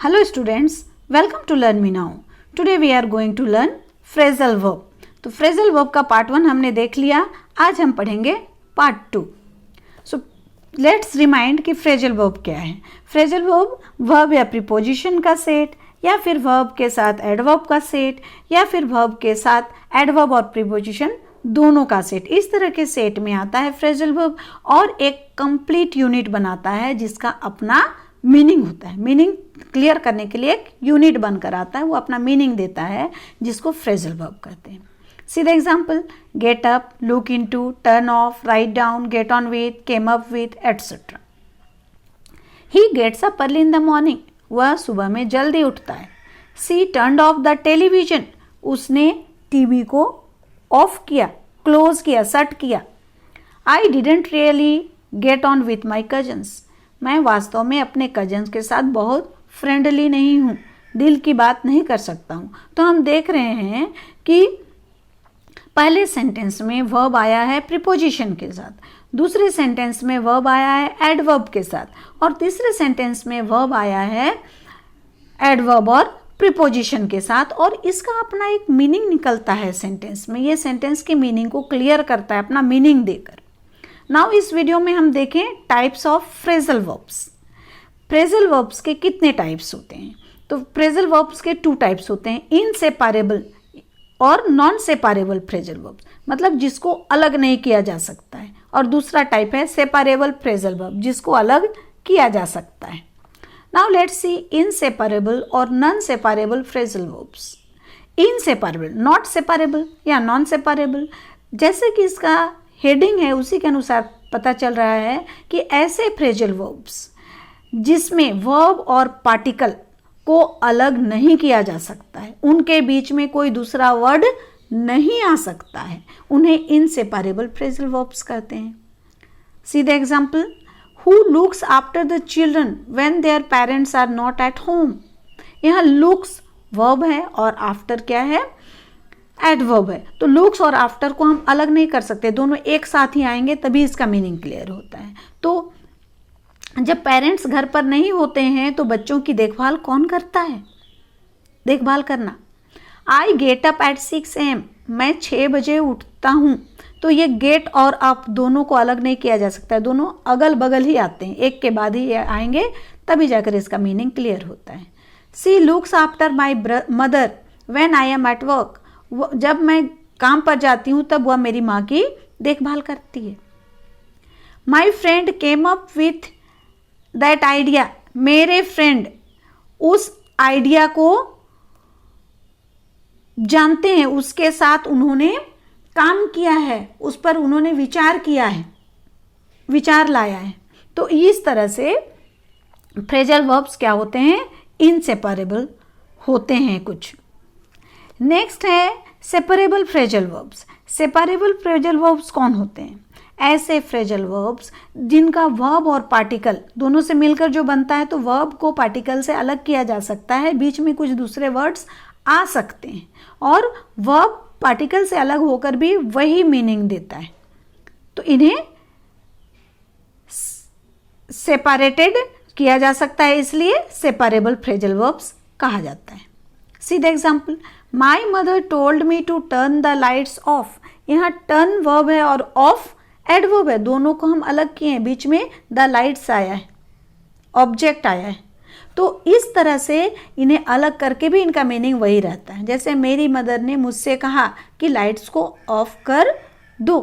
Hello students, welcome to Learn Me Now. Today we are going to learn phrasal verb. तो phrasal verb का part 1 हमने देख लिया, आज हम पढ़ेंगे पार्ट 2. सो लेट्स रिमाइंड कि phrasal verb क्या है. phrasal verb verb या प्रीपोजिशन का सेट या फिर verb के साथ एडवर्ब का सेट या फिर verb के साथ एडवर्ब और प्रीपोजिशन दोनों का सेट, इस तरह के सेट में आता है phrasal verb और एक कंप्लीट यूनिट बनाता है जिसका अपना मीनिंग होता है. मीनिंग क्लियर करने के लिए एक यूनिट बनकर आता है, वो अपना मीनिंग देता है जिसको फ्रेजल वर्ब कहते हैं. See the example: get up, look into, turn off, write down, get on with, came up with, etcetera. He gets up early in the morning, वह सुबह में जल्दी उठता है. See turn off the television, उसने TV को off किया, close किया, शट किया. I didn't really get on with my cousins, मैं वास्तव में अपने कजन्स के साथ बहुत फ्रेंडली नहीं हूँ, दिल की बात नहीं कर सकता हूँ. तो हम देख रहे हैं कि पहले सेंटेंस में वर्ब आया है प्रीपोजिशन के साथ, दूसरे सेंटेंस में वर्ब आया है एडवर्ब के साथ और तीसरे सेंटेंस में वर्ब आया है एडवर्ब और प्रीपोजिशन के साथ, और इसका अपना एक मीनिंग निकलता है सेंटेंस में. ये सेंटेंस की मीनिंग को क्लियर करता है अपना मीनिंग देकर. नाउ इस वीडियो में हम देखें types of phrasal verbs. Phrasal verbs के कितने टाइप्स होते हैं? तो फ्रेजल वर्ब्स के 2 टाइप्स होते हैं, इनसेपरेबल और नॉन सेपरेबल फ्रेजल वर्ब्स, मतलब जिसको अलग नहीं किया जा सकता है, और दूसरा टाइप है सेपरेबल फ्रेजल वर्ब जिसको अलग किया जा सकता है. नाउ लेट्स सी इनसेपरेबल और non separable phrasal verbs. Inseparable, not separable या नॉन सेपरेबल, जैसे कि इसका हेडिंग है उसी के अनुसार पता चल रहा है कि ऐसे फ्रेजल वर्ब्स जिसमें वर्ब और पार्टिकल को अलग नहीं किया जा सकता है, उनके बीच में कोई दूसरा वर्ड नहीं आ सकता है, उन्हें इनसेपरेबल फ्रेजल वर्ब्स कहते हैं. See the example: who looks after the children when their parents are not at home. यहाँ लुक्स वर्ब है और आफ्टर क्या है? एडवर्ब है. तो लुक्स और आफ्टर को हम अलग नहीं कर सकते, दोनों एक साथ ही आएंगे तभी इसका मीनिंग क्लियर होता है. तो जब पेरेंट्स घर पर नहीं होते हैं तो बच्चों की देखभाल कौन करता है? देखभाल करना. I get up at 6 AM, मैं 6 बजे उठता हूँ. तो ये गेट और अप दोनों को अलग नहीं किया जा सकता है, दोनों अगल बगल ही आते हैं, एक के बाद ही आएंगे तभी जाकर इसका मीनिंग क्लियर होता है. She looks after my mother when I am at work, जब मैं काम पर जाती हूँ तब वह मेरी माँ की देखभाल करती है. My friend came up with that idea, मेरे फ्रेंड उस आइडिया को जानते हैं, उसके साथ उन्होंने काम किया है, उस पर उन्होंने विचार किया है, विचार लाया है. तो इस तरह से फ्रेजल वर्ब्स क्या होते हैं? इनसेपरेबल होते हैं कुछ. नेक्स्ट है separable phrasal verbs. Separable phrasal verbs कौन होते हैं? ऐसे फ्रेजल वर्ब्स जिनका वर्ब और पार्टिकल दोनों से मिलकर जो बनता है, तो वर्ब को पार्टिकल से अलग किया जा सकता है, बीच में कुछ दूसरे वर्ड्स आ सकते हैं, और वर्ब पार्टिकल से अलग होकर भी वही मीनिंग देता है. तो इन्हें सेपरेटेड किया जा सकता है, इसलिए सेपरेबल फ्रेजल वर्ब्स कहा जाता है. See the example: my mother told me to turn the lights off. यहाँ टर्न वर्ब है और ऑफ एडवर्ब है, दोनों को हम अलग किए हैं, बीच में द लाइट्स आया है, ऑब्जेक्ट आया है. तो इस तरह से इन्हें अलग करके भी इनका मीनिंग वही रहता है. जैसे मेरी मदर ने मुझसे कहा कि लाइट्स को ऑफ कर दो.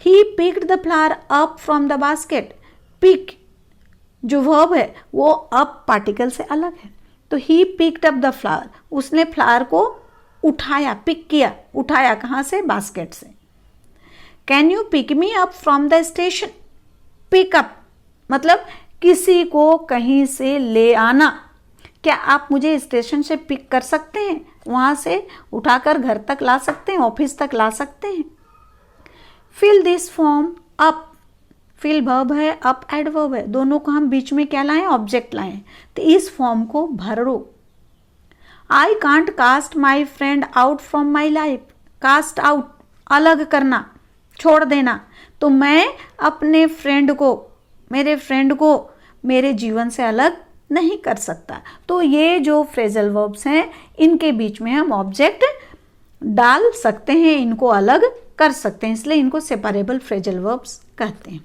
He picked the flower up from the basket. Pick जो वर्ब है वो अप पार्टिकल से अलग है, तो he picked up the flower, उसने फ्लावर को उठाया, पिक किया, उठाया कहाँ से? बास्केट से. Can you pick me up from the station. Pick up मतलब किसी को कहीं से ले आना. क्या आप मुझे स्टेशन से पिक कर सकते हैं? वहाँ से उठाकर घर तक ला सकते हैं, ऑफिस तक ला सकते हैं. Fill this form up. Fill verb है, अप एडवर्ब है, दोनों को हम बीच में क्या लाएं? ऑब्जेक्ट लाएं. तो इस फॉर्म को भरो. I can't cast my friend out from my life. Cast out अलग करना, छोड़ देना. तो मैं अपने फ्रेंड को, मेरे फ्रेंड को मेरे जीवन से अलग नहीं कर सकता। तो ये जो फ्रेजल वर्ब्स हैं इनके बीच में हम ऑब्जेक्ट डाल सकते हैं, इनको अलग कर सकते हैं, इसलिए इनको सेपरेबल फ्रेजल वर्ब्स कहते हैं।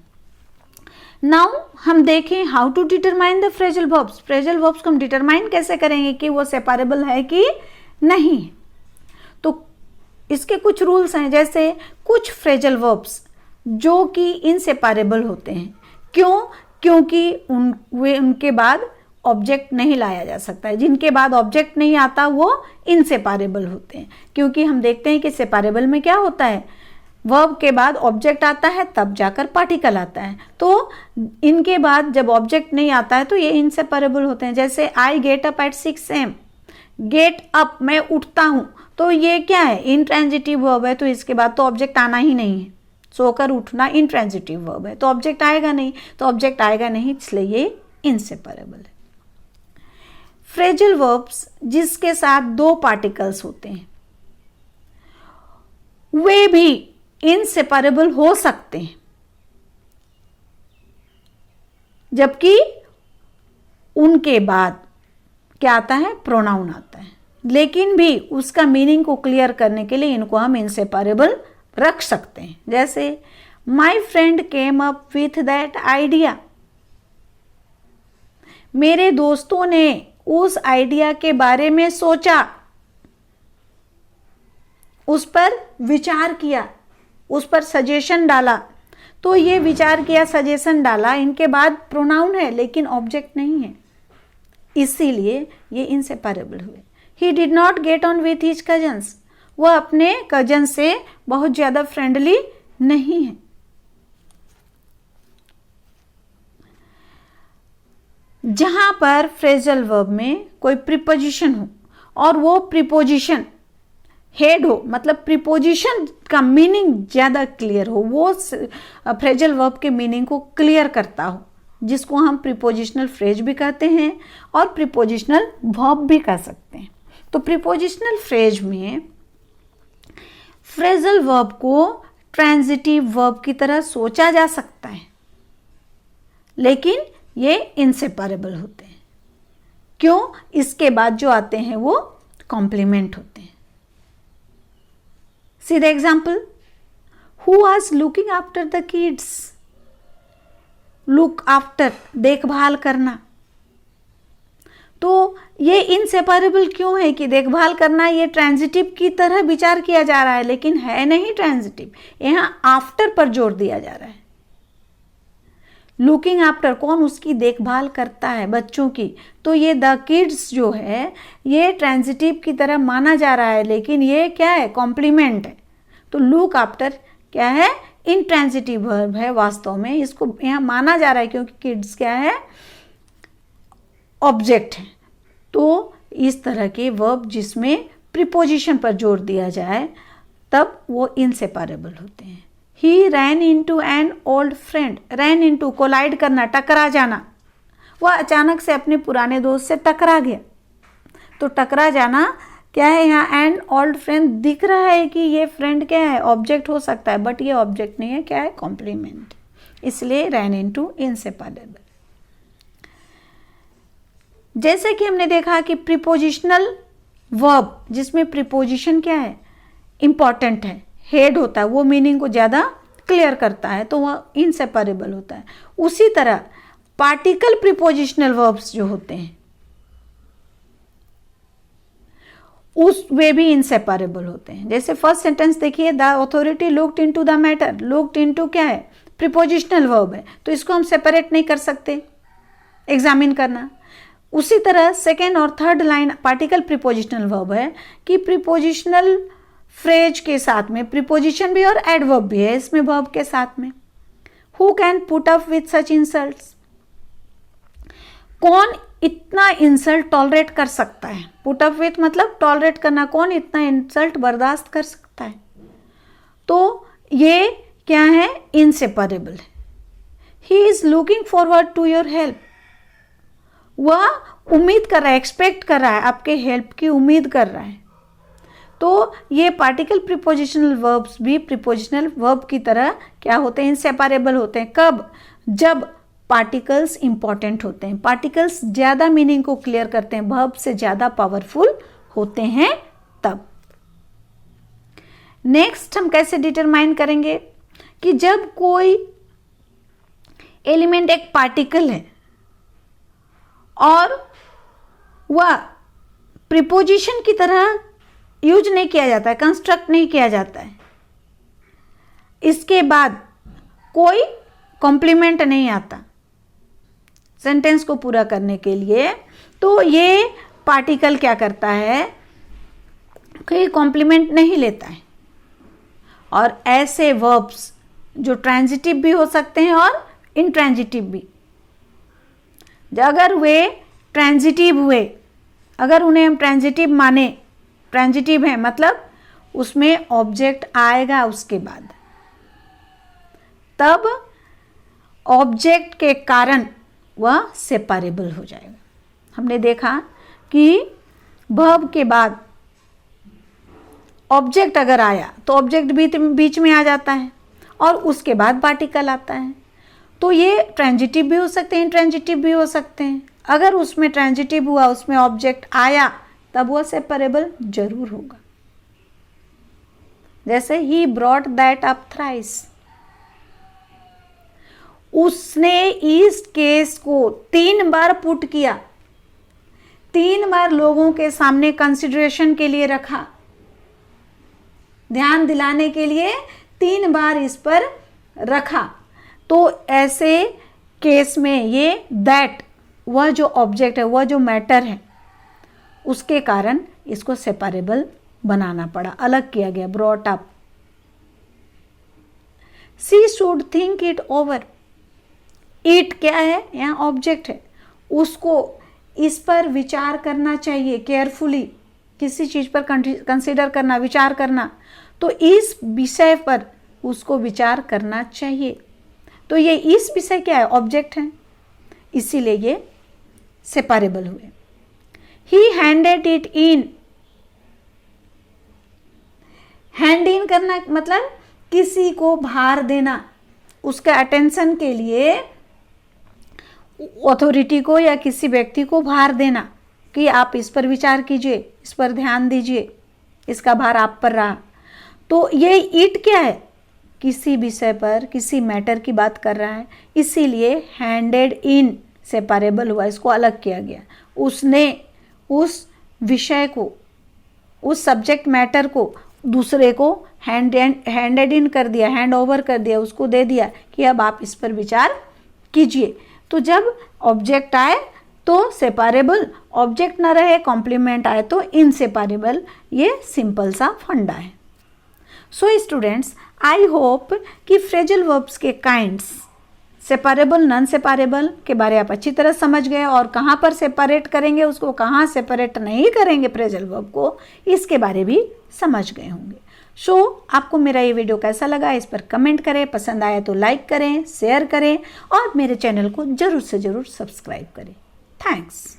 नाउ हम देखें how to determine the phrasal verbs. Phrasal verbs को हम डिटरमाइन कैसे करेंगे कि वो सेपरेबल है कि नहीं। तो इसके कुछ रूल्स हैं, जैसे कुछ फ्रेजल वर्ब्स जो कि इनसेपरेबल होते हैं। क्यों? क्योंकि उनके बाद ऑब्जेक्ट नहीं लाया जा सकता है। जिनके बाद ऑब्जेक्ट नहीं आता वो इनसेपरेबल होते हैं, क्योंकि हम देखते हैं कि सेपरेबल में क्या होता है, वर्ब के बाद ऑब्जेक्ट आता है तब जाकर पार्टिकल आता है। तो इनके बाद जब ऑब्जेक्ट नहीं आता है तो ये इनसेपरेबल होते हैं। जैसे I get up at 6 AM, get up मैं उठता हूँ, तो ये क्या है, इंट्रांजिटिव वर्ब है, तो इसके बाद तो ऑब्जेक्ट आना ही नहीं है। सोकर उठना इंट्रांजिटिव वर्ब है, तो ऑब्जेक्ट आएगा नहीं, तो ऑब्जेक्ट आएगा नहीं, इसलिए ये इनसेपरेबल है। फ्रेजल वर्ब्स जिसके साथ दो पार्टिकल्स होते हैं वे भी इनसेपरेबल हो सकते हैं, जबकि उनके बाद क्या आता है, प्रोनाउन आता है। लेकिन भी उसका मीनिंग को क्लियर करने के लिए इनको हम इनसेपरेबल रख सकते हैं। जैसे my friend came up with that idea, मेरे दोस्तों ने उस आइडिया के बारे में सोचा, उस पर विचार किया, उस पर सजेशन डाला। तो ये विचार किया, सजेशन डाला, इनके बाद प्रोनाउन है लेकिन ऑब्जेक्ट नहीं है, इसीलिए ये इनसेपरेबल हुए। He did not gate on with his cousins, वह अपने कजन से बहुत ज्यादा फ्रेंडली नहीं है। जहां पर फ्रेजल वर्ब में कोई प्रीपोजिशन हो और वो प्रीपोजिशन हेड हो, मतलब प्रीपोजिशन का मीनिंग ज्यादा क्लियर हो, वो फ्रेजल वर्ब के मीनिंग को क्लियर करता हो, जिसको हम प्रीपोजिशनल फ्रेज भी कहते हैं और प्रीपोजिशनल वर्ब भी कह सकते हैं। तो प्रीपोजिशनल फ्रेज में फ्रेजल वर्ब को ट्रांजिटिव वर्ब की तरह सोचा जा सकता है, लेकिन ये इनसेपरेबल होते हैं। क्यों? इसके बाद जो आते हैं वो कॉम्प्लीमेंट होते हैं। See the example, who was looking after the kids, look after देखभाल करना। तो ये इनसेपरेबल क्यों है कि देखभाल करना ये ट्रांजिटिव की तरह विचार किया जा रहा है, लेकिन है नहीं ट्रांजिटिव, यहां आफ्टर पर जोर दिया जा रहा है। लुकिंग आफ्टर, कौन उसकी देखभाल करता है, बच्चों की, तो ये द किड्स जो है ये ट्रांजिटिव की तरह माना जा रहा है, लेकिन ये क्या है, कॉम्प्लीमेंट है। तो लुक आफ्टर क्या है, इंट्रांजिटिव वर्ब है वास्तव में, इसको यहाँ माना जा रहा है क्योंकि किड्स क्या है, ऑब्जेक्ट है। तो इस तरह के वर्ब जिसमें प्रीपोजिशन पर जोर दिया जाए तब वो इनसेपरेबल होते हैं। He ran into an old friend, ran into collide करना, टकरा जाना, वह अचानक से अपने पुराने दोस्त से टकरा गया। तो टकरा जाना क्या है, यहाँ एन ओल्ड फ्रेंड दिख रहा है कि ये फ्रेंड क्या है, ऑब्जेक्ट हो सकता है, बट ये ऑब्जेक्ट नहीं है, क्या है, कॉम्प्लीमेंट, इसलिए रैन इनटू इनसेपरेबल। जैसे कि हमने देखा कि प्रीपोजिशनल वर्ब जिसमें प्रीपोजिशन क्या है, इंपॉर्टेंट है, हेड होता है, वो मीनिंग को ज़्यादा क्लियर करता है, तो वह इनसेपरेबल होता है। उसी तरह पार्टिकल प्रीपोजिशनल वर्ब्स जो होते हैं उस वे भी इनसेपरेबल होते हैं। जैसे फर्स्ट सेंटेंस देखिए, the authority looked into the matter, looked into क्या है, प्रीपोजिशनल वर्ब है, तो इसको हम सेपरेट नहीं कर सकते, एग्जामिन करना। उसी तरह सेकेंड और third line particle prepositional verb है कि प्रीपोजिशनल फ्रेज के साथ में प्रीपोजिशन भी और एडवर्ब भी है इसमें वर्ब के साथ में। Who can put up with such insults, कौन इतना इंसल्ट टॉलरेट कर सकता है, पुट अप विथ मतलब टॉलरेट करना, कौन इतना इंसल्ट बर्दाश्त कर सकता है, तो ये क्या है, इनसेपरेबल है। He is looking forward to your help, वह उम्मीद कर रहा है, एक्सपेक्ट कर रहा है, आपके हेल्प की उम्मीद कर रहा है। तो ये पार्टिकल प्रीपोजिशनल वर्ब्स भी प्रीपोजिशनल वर्ब की तरह क्या होते हैं, इनसेपरेबल होते हैं। कब? जब पार्टिकल्स इंपॉर्टेंट होते हैं, पार्टिकल्स ज़्यादा मीनिंग को क्लियर करते हैं, वर्ब से ज़्यादा पावरफुल होते हैं तब। नेक्स्ट हम कैसे डिटरमाइन करेंगे कि जब कोई एलिमेंट एक पार्टिकल है और वह प्रीपोजिशन की तरह यूज नहीं किया जाता है, कंस्ट्रक्ट नहीं किया जाता है, इसके बाद कोई कॉम्प्लीमेंट नहीं आता सेंटेंस को पूरा करने के लिए, तो ये पार्टिकल क्या करता है कि कॉम्प्लीमेंट नहीं लेता है। और ऐसे वर्ब्स जो ट्रांजिटिव भी हो सकते हैं और इंट्रांजिटिव भी, अगर वे ट्रांजिटिव हुए, अगर उन्हें हम ट्रांजिटिव माने, ट्रांजिटिव है मतलब उसमें ऑब्जेक्ट आएगा उसके बाद, तब ऑब्जेक्ट के कारण वह सेपरेबल हो जाएगा। हमने देखा कि वर्ब के बाद ऑब्जेक्ट अगर आया तो ऑब्जेक्ट बीच में आ जाता है और उसके बाद पार्टिकल आता है, तो ये ट्रांजिटिव भी हो सकते हैं, इंट्रांजिटिव भी हो सकते हैं। अगर उसमें ट्रांजिटिव हुआ, उसमें ऑब्जेक्ट आया, तब वह सेपरेबल जरूर होगा। जैसे he brought that up thrice, उसने इस केस को 3 बार पुट किया, 3 बार लोगों के सामने कंसिडरेशन के लिए रखा, ध्यान दिलाने के लिए 3 बार इस पर रखा। तो ऐसे केस में ये दैट, वह जो ऑब्जेक्ट है, वह जो मैटर है, उसके कारण इसको सेपरेबल बनाना पड़ा, अलग किया गया, brought up. She should think it over, it क्या है, यहाँ ऑब्जेक्ट है, उसको इस पर विचार करना चाहिए केयरफुली, किसी चीज पर कंसीडर करना, विचार करना, तो इस विषय पर उसको विचार करना चाहिए। तो ये इस विषय क्या है, ऑब्जेक्ट है, इसीलिए ये सेपरेबल हुए। ही handed it in, hand in करना मतलब किसी को भार देना, उसके अटेंशन के लिए अथॉरिटी को या किसी व्यक्ति को भार देना कि आप इस पर विचार कीजिए, इस पर ध्यान दीजिए, इसका भार आप पर रहा। तो ये इट क्या है, किसी विषय पर, किसी मैटर की बात कर रहा है, इसीलिए हैंडेड इन सेपरेबल हुआ, इसको अलग किया गया। उसने उस विषय को, उस सब्जेक्ट मैटर को दूसरे को हैंडेड इन कर दिया, हैंड ओवर कर दिया, उसको दे दिया कि अब आप इस पर विचार कीजिए। तो जब ऑब्जेक्ट आए तो सेपरेबल, ऑब्जेक्ट ना रहे, कॉम्प्लीमेंट आए तो इनसेपरेबल। ये सिंपल सा फंडा है। सो स्टूडेंट्स, आई होप कि फ्रेजल वर्ब्स के काइंड्स, सेपरेबल, नॉन सेपरेबल के बारे आप अच्छी तरह समझ गए, और कहाँ पर सेपरेट करेंगे उसको, कहाँ सेपरेट नहीं करेंगे फ्रेजल वर्ब को, इसके बारे भी समझ गए होंगे। सो आपको मेरा ये वीडियो कैसा लगा, इस पर कमेंट करें, पसंद आया तो लाइक करें, शेयर करें और मेरे चैनल को ज़रूर से ज़रूर सब्सक्राइब करें। थैंक्स।